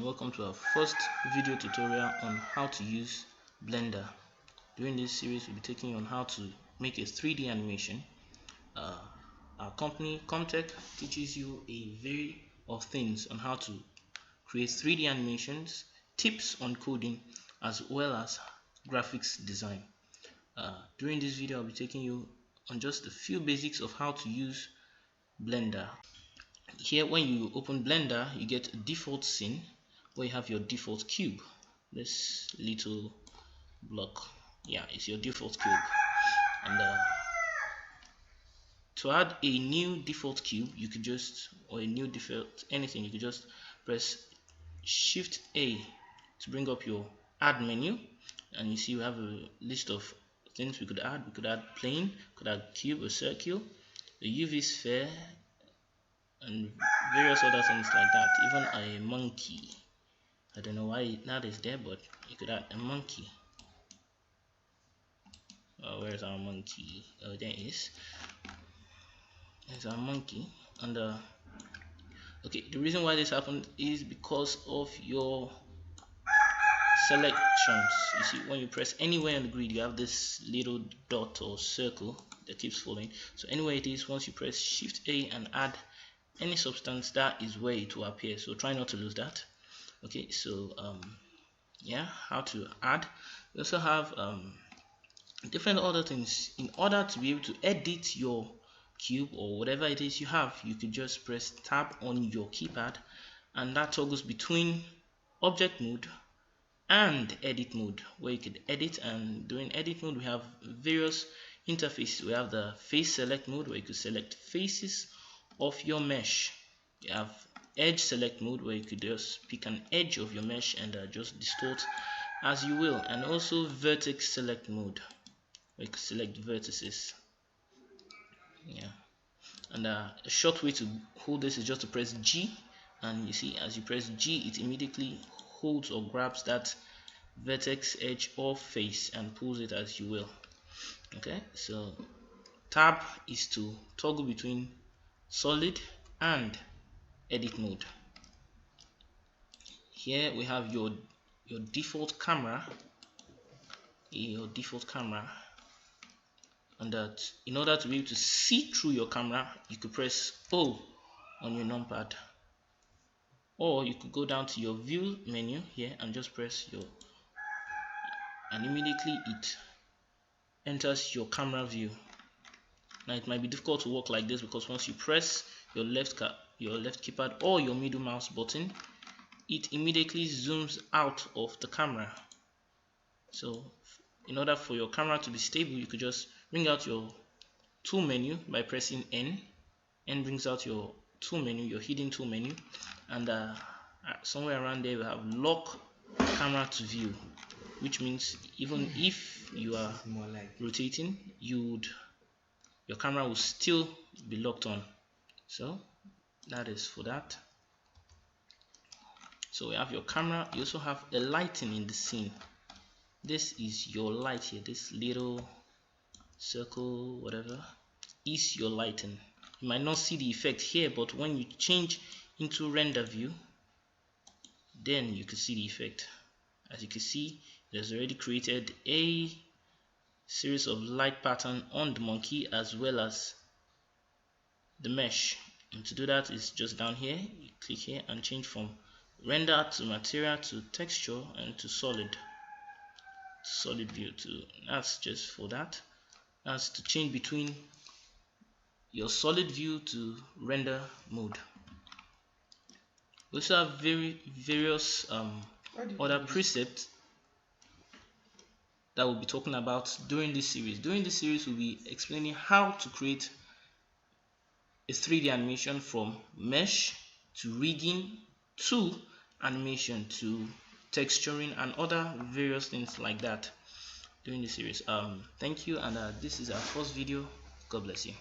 welcome to our first video tutorial on how to use Blender. During this series we'll be taking you on how to make a 3D animation. Our company Comtech teaches you a variety of things on how to create 3D animations, tips on coding, as well as graphics design. During this video I'll be taking you on just a few basics of how to use Blender. Here, when you open Blender, you get a default scene where you have your default cube. This little block, yeah, it's your default cube. And to add a new default cube, you could just, or a new default anything, you could just press Shift A to bring up your add menu, and you see we have a list of things we could add. We could add plane, could add cube or circle, a UV sphere, and various other things like that. Even a monkey. I don't know why that is there, but you could add a monkey. Where's our monkey? Oh, there it is. There's our monkey. And okay, the reason why this happened is because of your selections. You see, when you press anywhere on the grid, you have this little dot or circle that keeps following. So anywhere it is, once you press Shift A and add any substance, that is where it will appear. So try not to lose that. Okay, so yeah, how to add. We also have different other things. In order to be able to edit your cube or whatever it is you have, you could just press tab on your keypad, and that toggles between object mode and edit mode, where you could edit. And during edit mode we have various interfaces. We have the face select mode, where you could select faces of your mesh. You have edge select mode, where you could just pick an edge of your mesh and just distort as you will, and also vertex select mode, where you could select vertices. Yeah, and a short way to hold this is just to press G, and you see as you press G it immediately holds or grabs that vertex, edge or face and pulls it as you will. Okay, so tab is to toggle between solid and edit mode. Here we have your default camera, and that in order to be able to see through your camera, you could press O on your numpad, or you could go down to your view menu here and just press your, and immediately it enters your camera view. Now it might be difficult to work like this because once you press your left keypad or your middle mouse button, it immediately zooms out of the camera. So in order for your camera to be stable, you could just bring out your tool menu by pressing N. N brings out your tool menu, your hidden tool menu, and somewhere around there we have lock camera to view, which means even if you are rotating, your camera will still be locked on. So that is for that. So we have your camera. You also have a lighting in the scene. This is your light here. This little circle, whatever, is your lighting. You might not see the effect here, but when you change into render view, then you can see the effect. As you can see, it has already created a series of light pattern on the monkey as well as the mesh. And to do that is just down here, you click here and change from render to material to texture and to solid view to, that's just for that. That's to change between your solid view to render mode. We also have various other presets that we'll be talking about during this series. During this series we'll be explaining how to create a 3D animation from mesh to rigging to animation to texturing and other various things like that during the series. Thank you, and this is our first video. God bless you.